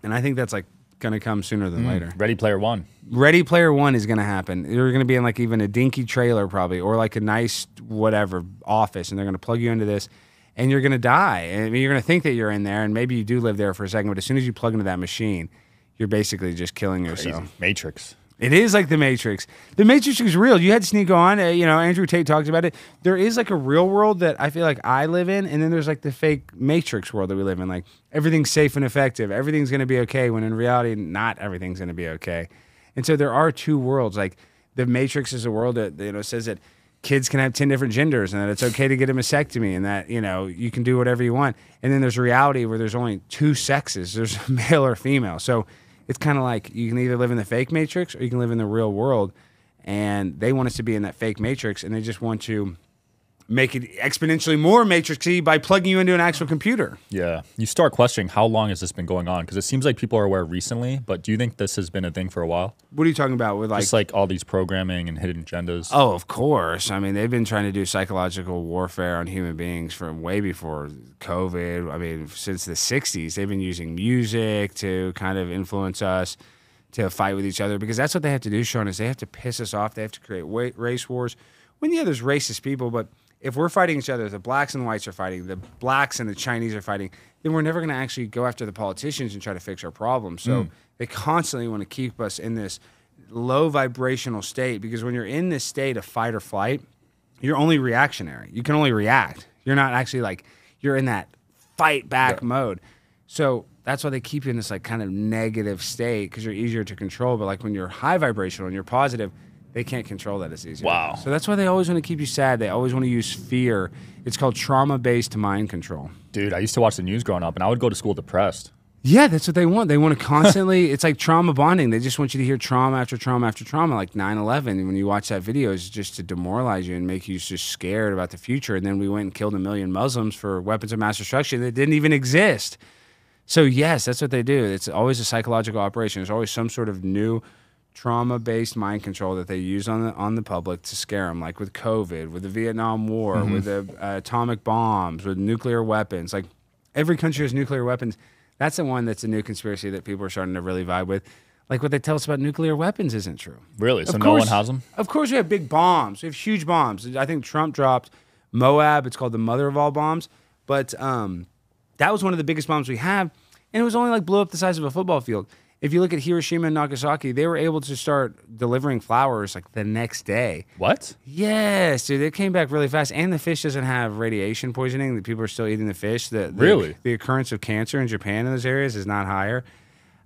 And I think that's like going to come sooner than later. Ready Player One. Ready Player One is going to happen. You're going to be in like even a dinky trailer probably, or like a nice whatever office, and they're going to plug you into this. And you're going to die. And I mean, you're going to think that you're in there, and maybe you do live there for a second, but as soon as you plug into that machine, you're basically just killing yourself. Crazy. Matrix. It is like the Matrix. The Matrix is real. You had to sneak on. Andrew Tate talks about it. There is like a real world that I feel like I live in, and then there's like the fake Matrix world that we live in. Like everything's safe and effective. Everything's going to be okay, when in reality, not everything's going to be okay. And so there are two worlds. Like the Matrix is a world that says that kids can have 10 different genders and that it's okay to get a mastectomy and that, you can do whatever you want. And then there's reality where there's only two sexes. There's male or female. So it's kind of like you can either live in the fake Matrix or you can live in the real world. And they want us to be in that fake Matrix, and they just want to make it exponentially more Matrixy by plugging you into an actual computer. Yeah. You start questioning, how long has this been going on? Because it seems like people are aware recently, but do you think this has been a thing for a while? What are you talking about? With like, just like all these programming and hidden agendas? Oh, of course. I mean, they've been trying to do psychological warfare on human beings from way before COVID. I mean, since the 60s, they've been using music to kind of influence us to fight with each other, because that's what they have to do, Sean, is they have to piss us off. They have to create race wars. There's racist people, but if we're fighting each other, the blacks and the whites are fighting, the blacks and the Chinese are fighting, then we're never going to actually go after the politicians and try to fix our problems. So they constantly want to keep us in this low vibrational state, because when you're in this state of fight or flight, you're only reactionary. You can only react. You're not actually like, you're in that fight back mode. So that's why they keep you in this like kind of negative state, because you're easier to control. But like when you're high vibrational and you're positive, they can't control that as easy. Wow. So that's why they always want to keep you sad. They always want to use fear. It's called trauma-based mind control. Dude, I used to watch the news growing up, and I would go to school depressed. Yeah, that's what they want. They want to constantly, it's like trauma bonding. They just want you to hear trauma after trauma after trauma, like 9/11. When you watch that video, it's just to demoralize you and make you just scared about the future. And then we went and killed 1 million Muslims for weapons of mass destruction that didn't even exist. So yes, that's what they do. It's always a psychological operation. There's always some sort of new trauma-based mind control that they use on the public to scare them, like with COVID, with the Vietnam War, with the atomic bombs, with nuclear weapons. Like every country has nuclear weapons. That's the one that's a new conspiracy that people are starting to really vibe with. Like what they tell us about nuclear weapons isn't true. Really? So no one has them? Of course we have big bombs. We have huge bombs. I think Trump dropped Moab. It's called the mother of all bombs. But that was one of the biggest bombs we have. And it was only like blew up the size of a football field. If you look at Hiroshima and Nagasaki, they were able to start delivering flowers like the next day. What? Yes, dude. They came back really fast. And the fish doesn't have radiation poisoning. The people are still eating the fish. Really? The occurrence of cancer in Japan in those areas is not higher.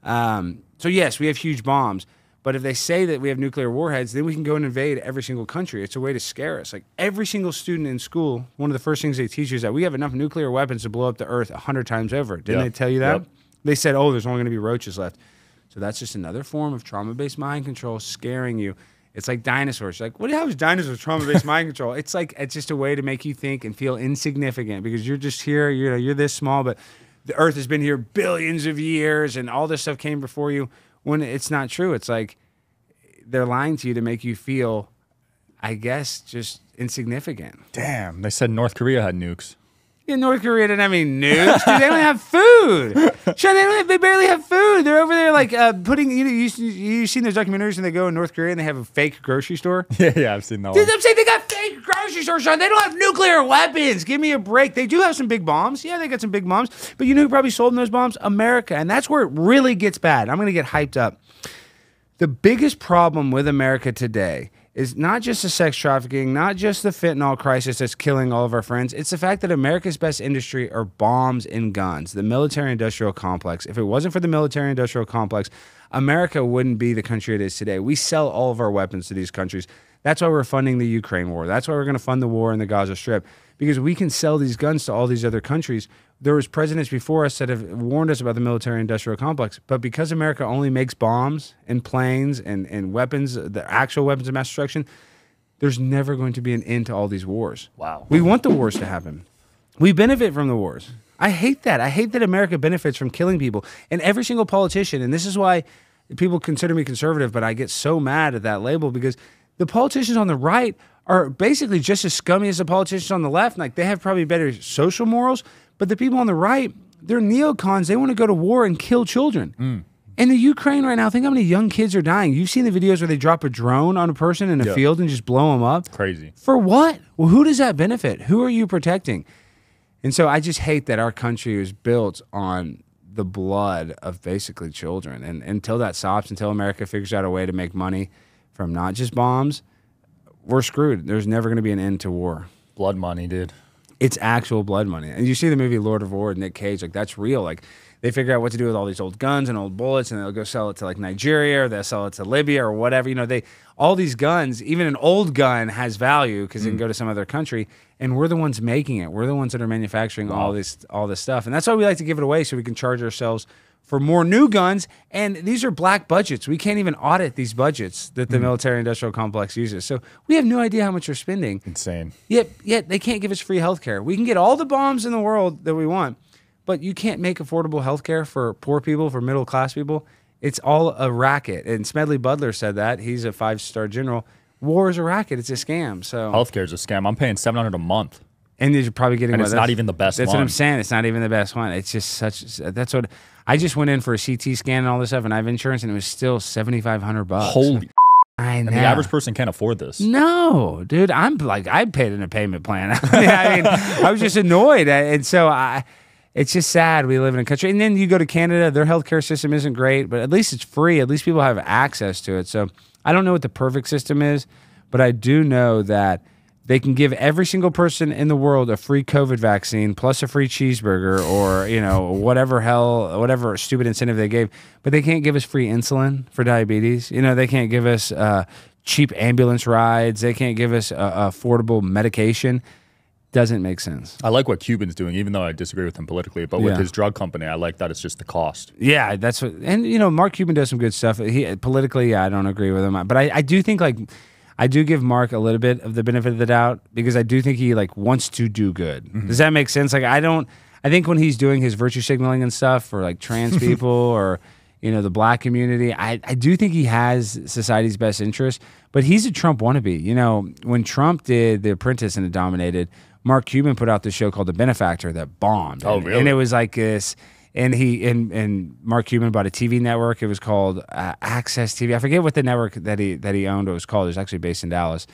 So yes, we have huge bombs. But if they say that we have nuclear warheads, then we can go and invade every single country. It's a way to scare us. Like every single student in school, one of the first things they teach you is that we have enough nuclear weapons to blow up the earth 100 times over. Didn't they tell you that? Yep. They said, oh, there's only going to be roaches left. So that's just another form of trauma-based mind control scaring you. It's like dinosaurs. Like, how is dinosaurs trauma-based mind control? It's like, it's just a way to make you think and feel insignificant because you're just here, you're this small, but the earth has been here billions of years and all this stuff came before you, when it's not true. It's like they're lying to you to make you feel, I guess, just insignificant. Damn, they said North Korea had nukes. Yeah, North Korea didn't have any nukes. Dude, they don't have food. Sean, they barely have food. They're over there like putting. You've seen those documentaries and they go in North Korea and they have a fake grocery store. Yeah, I've seen that. Dude, I'm saying they got fake grocery grocery store, Sean. They don't have nuclear weapons. Give me a break. They do have some big bombs. Yeah, they got some big bombs. But you know who probably sold them those bombs? America. And that's where it really gets bad. I'm going to get hyped up. The biggest problem with America today is not just the sex trafficking, not just the fentanyl crisis that's killing all of our friends. It's the fact that America's best industry are bombs and guns, the military-industrial complex. If it wasn't for the military-industrial complex, America wouldn't be the country it is today. We sell all of our weapons to these countries. That's why we're funding the Ukraine war. That's why we're going to fund the war in the Gaza Strip, because we can sell these guns to all these other countries. There was presidents before us that have warned us about the military-industrial complex, but because America only makes bombs and planes and weapons, the actual weapons of mass destruction, there's never going to be an end to all these wars. Wow. We want the wars to happen. We benefit from the wars. I hate that. I hate that America benefits from killing people. And every single politician, and this is why people consider me conservative, but I get so mad at that label, because the politicians on the right are basically just as scummy as the politicians on the left. Like, they have probably better social morals, but the people on the right, they're neocons. They want to go to war and kill children. In the Ukraine right now, think how many young kids are dying. You've seen the videos where they drop a drone on a person in a field and just blow them up. Crazy. For what? Well, who does that benefit? Who are you protecting? And so I just hate that our country is built on the blood of basically children. And until that stops, until America figures out a way to make money from not just bombs, we're screwed. There's never going to be an end to war. Blood money, dude. It's actual blood money. And you see the movie Lord of War, Nick Cage, like, that's real. Like, they figure out what to do with all these old guns and old bullets, and they'll go sell it to like Nigeria, or they'll sell it to Libya or whatever. You know, all these guns, even an old gun has value because it can go to some other country, and we're the ones making it. We're the ones that are manufacturing all this stuff. And that's why we like to give it away, so we can charge ourselves for more new guns. And these are black budgets. We can't even audit these budgets that the military-industrial complex uses. So we have no idea how much we're spending. Insane. Yet they can't give us free health care. We can get all the bombs in the world that we want, but you can't make affordable health care for poor people, for middle-class people. It's all a racket. And Smedley Butler said that. He's a 5-star general. War is a racket. It's a scam. So Healthcare is a scam. I'm paying $700 a month. And you're probably getting, and it's not even the best That's one. what I'm saying. It's not even the best one. It's just that's what I just went in for a CT scan and all this stuff, and I have insurance, and it was still $7,500. Holy. I know. And the average person can't afford this. No, dude. I'm like, I paid in a payment plan. I was just annoyed, and so it's just sad we live in a country. And then you go to Canada, their healthcare system isn't great, but at least it's free. At least people have access to it. So I don't know what the perfect system is, but I do know that they can give every single person in the world a free COVID vaccine plus a free cheeseburger, or, you know, whatever stupid incentive they gave. But they can't give us free insulin for diabetes. You know, they can't give us cheap ambulance rides. They can't give us affordable medication. Doesn't make sense. I like what Cuban's doing, even though I disagree with him politically. But with his drug company, I like that it's just the cost. Yeah, that's what. And you know, Mark Cuban does some good stuff. Politically, I don't agree with him, but I do think, like, I do give Mark a little bit of the benefit of the doubt, because I do think he, like, wants to do good. Does that make sense? Like, I think when he's doing his virtue signaling and stuff for, like, trans people or, you know, the black community, I do think he has society's best interest. But he's a Trump wannabe. You know, when Trump did The Apprentice and it dominated, Mark Cuban put out this show called The Benefactor that bombed. Oh, really? And it was like this. And and Mark Cuban bought a TV network. It was called Access TV. I forget what the network that he owned it was called. It was actually based in Dallas.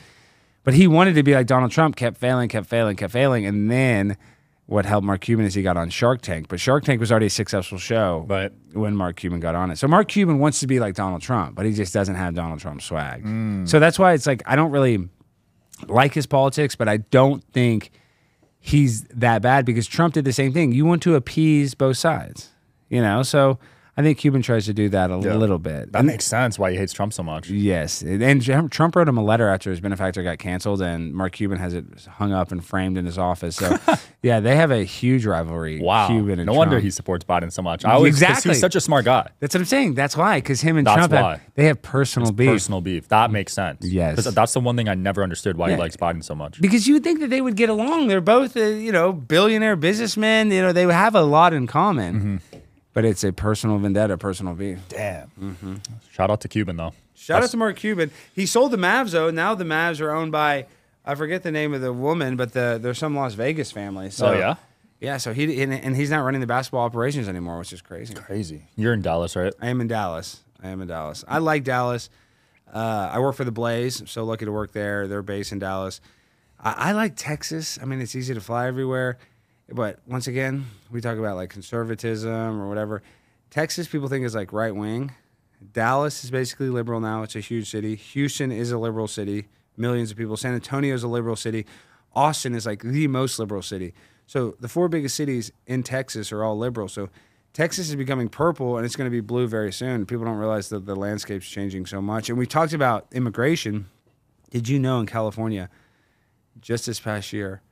But he wanted to be like Donald Trump, kept failing. And then what helped Mark Cuban is he got on Shark Tank. But Shark Tank was already a successful show when Mark Cuban got on it. So Mark Cuban wants to be like Donald Trump, but he just doesn't have Donald Trump swag. So that's why it's like, I don't really like his politics, but I don't think he's that bad, because Trump did the same thing. You want to appease both sides, you know? So I think Cuban tries to do that a little bit. That makes sense why he hates Trump so much. Yes. And Trump wrote him a letter after his Benefactor got canceled, and Mark Cuban has it hung up and framed in his office. So, yeah, they have a huge rivalry. Wow. Cuban and no Trump. wonder he supports Biden so much. Exactly. He's such a smart guy. That's what I'm saying. That's why, because him and Trump, they have personal beef. Personal beef. That makes sense. Yes. Because that's the one thing I never understood, why he likes Biden so much. Because you would think that they would get along. They're both, you know, billionaire businessmen. You know, they have a lot in common. But it's a personal vendetta, personal beef. Damn. Shout out to Cuban, though. Shout out to Mark Cuban. He sold the Mavs, though. Now the Mavs are owned by, I forget the name of the woman, but there's some Las Vegas family. So, oh, yeah? Yeah, so he's not running the basketball operations anymore, which is crazy. Crazy. You're in Dallas, right? I am in Dallas. I like Dallas. I work for the Blaze. I'm so lucky to work there. They're based in Dallas. I like Texas. I mean, it's easy to fly everywhere. But once again, we talk about like conservatism or whatever. Texas, people think is like right wing. Dallas is basically liberal now. It's a huge city. Houston is a liberal city. Millions of people. San Antonio is a liberal city. Austin is like the most liberal city. So the 4 biggest cities in Texas are all liberal. So Texas is becoming purple, and it's going to be blue very soon. People don't realize that the landscape's changing so much. And we talked about immigration. Did you know in California, just this past year,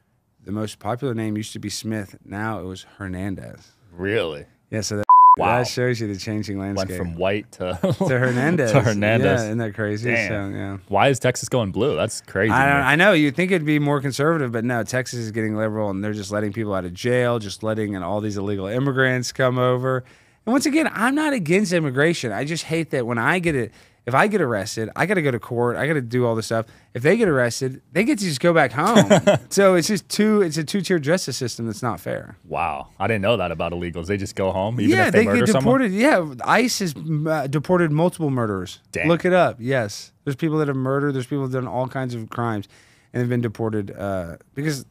the most popular name used to be Smith. Now it was Hernandez. Really? Yeah, so Wow. that shows you the changing landscape. Went from white to Hernandez. to Hernandez. Yeah, isn't that crazy? Damn. So, yeah. Why is Texas going blue? That's crazy. I know. You'd think it'd be more conservative, but no, Texas is getting liberal, and they're just letting people out of jail, just letting all these illegal immigrants come over. And once again, I'm not against immigration. I just hate that when I get it. If I get arrested, I got to go to court. I got to do all this stuff. If they get arrested, they get to just go back home. So it's just it's a 2-tier justice system that's not fair. Wow. I didn't know that about illegals. They just go home even Yeah, if they murder get deported. someone? Yeah, ICE has deported multiple murderers. Damn. Look it up. Yes. There's people that have murdered. There's people that have done all kinds of crimes and have been deported because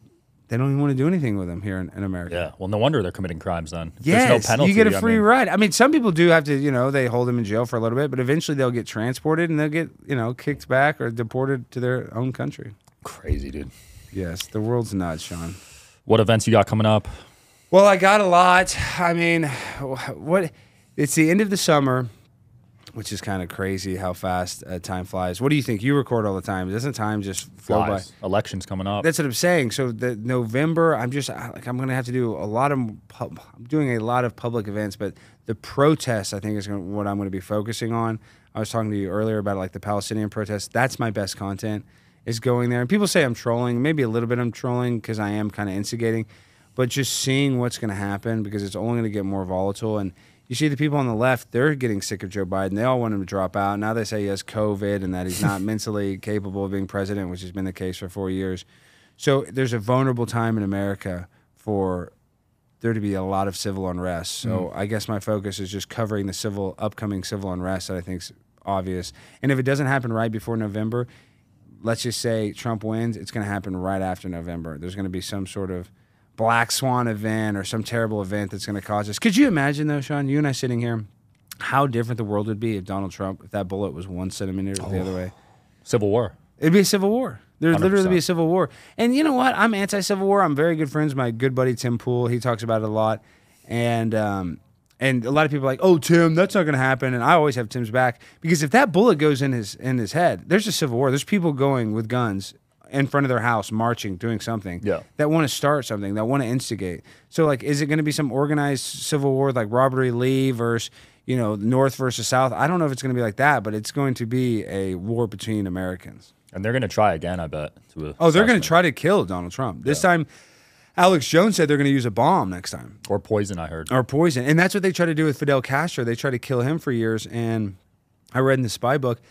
they don't even want to do anything with them here in America. Yeah. Well, no wonder they're committing crimes then. Yes, There's no penalty. you get a free ride. I mean, some people do have to, they hold them in jail for a little bit, but eventually they'll get transported and they'll get, kicked back or deported to their own country. Crazy, dude. Yes, the world's nuts, Sean. What events you got coming up? Well, I got a lot. I mean, it's the end of the summer, which is kind of crazy how fast time flies. What do you think? You record all the time. Doesn't time just flow by? Elections coming up. That's what I'm saying. So the November, I'm going to have to do I'm doing a lot of public events, but the protests, I think, is what I'm going to be focusing on. I was talking to you earlier about like the Palestinian protests. That's my best content, is going there. And people say I'm trolling. Maybe a little bit I'm trolling because I am kind of instigating, but just seeing what's going to happen because it's only going to get more volatile. And you see the people on the left, they're getting sick of Joe Biden. They all want him to drop out. Now they say he has COVID and that he's not mentally capable of being president, which has been the case for 4 years. So there's a vulnerable time in America for there to be a lot of civil unrest. So I guess my focus is just covering the upcoming civil unrest that I think is obvious. And if it doesn't happen right before November, let's just say Trump wins, it's going to happen right after November. There's going to be some sort of black swan event or some terrible event that's going to cause us. Could you imagine, though, Sean, you and I sitting here, how different the world would be if Donald Trump, if that bullet was 1 centimeter the other way? Civil war. It'd be a civil war. There'd 100%. literally be a civil war. And you know what? I'm anti-civil war. I'm very good friends with my good buddy Tim Pool. He talks about it a lot. And a lot of people are like, oh, Tim, that's not going to happen. And I always have Tim's back. Because if that bullet goes in his head, there's a civil war. There's people going with guns in front of their house, marching, doing something, that want to start something, that want to instigate. So, like, is it going to be some organized civil war, like Robert E. Lee versus, North versus South? I don't know if it's going to be like that, but it's going to be a war between Americans. And they're going to try again, I bet. They're going to try to kill Donald Trump. This time, Alex Jones said they're going to use a bomb next time. Or poison, I heard. Or poison. And that's what they tried to do with Fidel Castro. They tried to kill him for years. And I read in the spy book,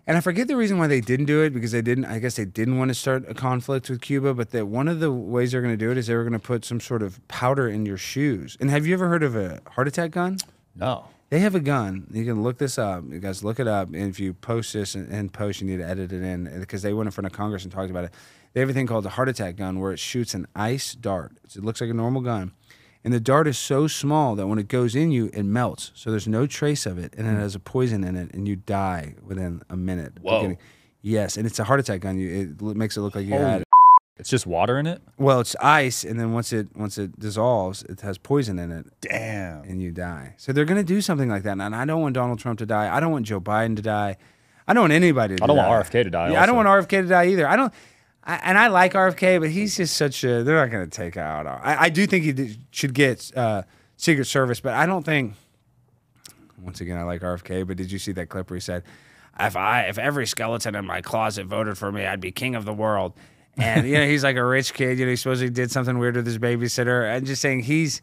and I forget the reason why they didn't do it, because I guess they didn't want to start a conflict with Cuba, but that one of the ways they're going to do it is they were going to put some sort of powder in your shoes. And have you ever heard of a heart attack gun? No. They have a gun. You can look this up. You guys look it up. And if you post this in post, you need to edit it in, because they went in front of Congress and talked about it. They have a thing called a heart attack gun where it shoots an ice dart. It looks like a normal gun. And the dart is so small that when it goes in you, it melts. So there's no trace of it, and it has a poison in it, and you die within a minute. Whoa. Yes, and it's a heart attack gun. It makes it look like you had. It's just water in it? Well, it's ice, and then once it dissolves, it has poison in it. Damn. And you die. So they're going to do something like that. And I don't want Donald Trump to die. I don't want Joe Biden to die. I don't want anybody to die. I don't want RFK to die. Yeah, I don't want RFK to die either. I like RFK, but he's just such a. They're not going to take out. I do think he should get Secret Service, but I don't think. Once again, I like RFK, but did you see that clip where he said, "If every skeleton in my closet voted for me, I'd be king of the world." And he's like a rich kid. He supposedly did something weird with his babysitter. I'm just saying he's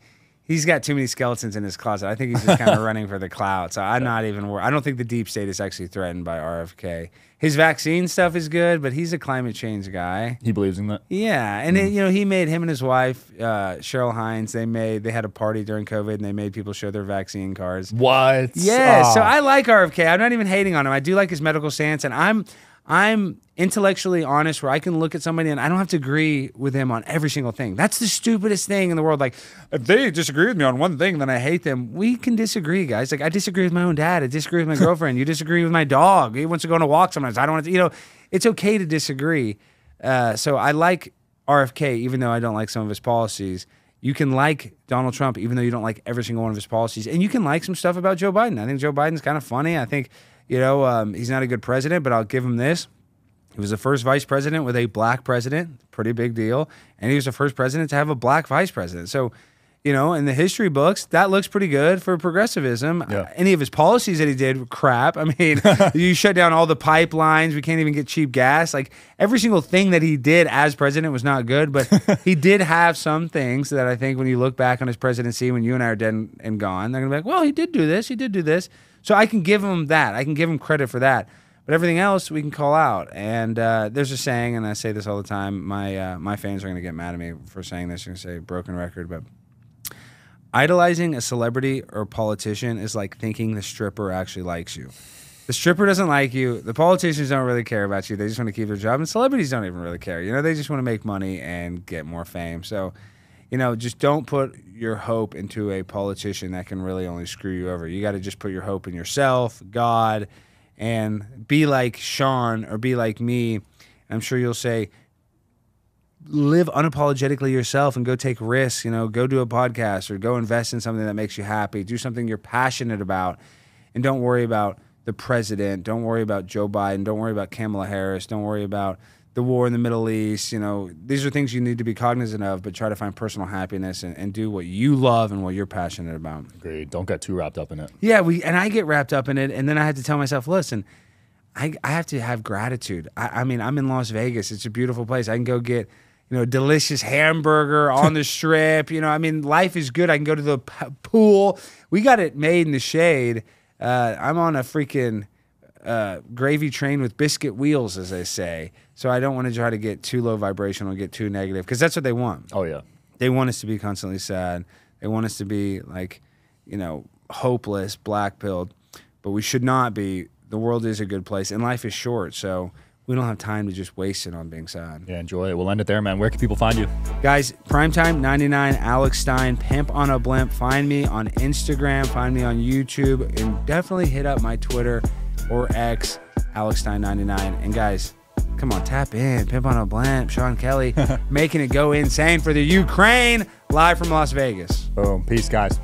got too many skeletons in his closet. I think he's just kind of running for the clout. So I'm not even worried. I don't think the deep state is actually threatened by RFK. His vaccine stuff is good, but he's a climate change guy. He believes in that? Yeah. And he made him and his wife, Cheryl Hines, they had a party during COVID, and they made people show their vaccine cards. What? Yeah. So I like RFK. I'm not even hating on him. I do like his medical stance, and I'm I'm intellectually honest where I can look at somebody and I don't have to agree with them on every single thing. That's the stupidest thing in the world. Like, if they disagree with me on one thing, then I hate them. We can disagree, guys. Like, I disagree with my own dad. I disagree with my girlfriend. You disagree with my dog. He wants to go on a walk sometimes. I don't want to, it's okay to disagree. So I like RFK, even though I don't like some of his policies. You can like Donald Trump, even though you don't like every single one of his policies. And you can like some stuff about Joe Biden. I think Joe Biden's kind of funny. I think, he's not a good president, but I'll give him this. He was the first vice president with a black president, pretty big deal. And he was the first president to have a black vice president. So, in the history books, that looks pretty good for progressivism. Yeah. Any of his policies that he did were crap. I mean, you shut down all the pipelines. We can't even get cheap gas. Like, every single thing that he did as president was not good, but he did have some things that I think when you look back on his presidency, when you and I are dead and gone, they're going to be like, well, he did do this. He did do this. So I can give him that. I can give him credit for that. But everything else we can call out. And there's a saying, and I say this all the time. My fans are going to get mad at me for saying this. They're going to say broken record, but idolizing a celebrity or politician is like thinking the stripper actually likes you. The stripper doesn't like you. The politicians don't really care about you. They just want to keep their job. And celebrities don't even really care. They just want to make money and get more fame. So, just don't put your hope into a politician that can really only screw you over. You got to just put your hope in yourself, God, and be like Sean or be like me. I'm sure you'll say, live unapologetically yourself and go take risks, go do a podcast or go invest in something that makes you happy. Do something you're passionate about, and don't worry about the president. Don't worry about Joe Biden. Don't worry about Kamala Harris. Don't worry about the war in the Middle East. These are things you need to be cognizant of, but try to find personal happiness and do what you love and what you're passionate about. Agreed. Don't get too wrapped up in it. Yeah, and I get wrapped up in it, and then I have to tell myself, listen, I have to have gratitude. I mean, I'm in Las Vegas. It's a beautiful place. I can go get delicious hamburger on the strip. Life is good. I can go to the pool. We got it made in the shade. I'm on a freaking gravy train with biscuit wheels, as they say. So I don't want to try to get too low vibrational, get too negative, because that's what they want. Oh, yeah. They want us to be constantly sad. They want us to be like, hopeless, black-pilled. But we should not be. The world is a good place, and life is short, so we don't have time to just waste it on being sad. Yeah, enjoy it. We'll end it there, man. Where can people find you? Guys, Primetime 99, Alex Stein, Pimp on a Blimp. Find me on Instagram, find me on YouTube, and definitely hit up my Twitter or X, Alex Stein 99. And guys, come on, tap in. Pimp on a Blimp, Sean Kelly, making it go insane for the Ukraine, live from Las Vegas. Boom. Peace, guys.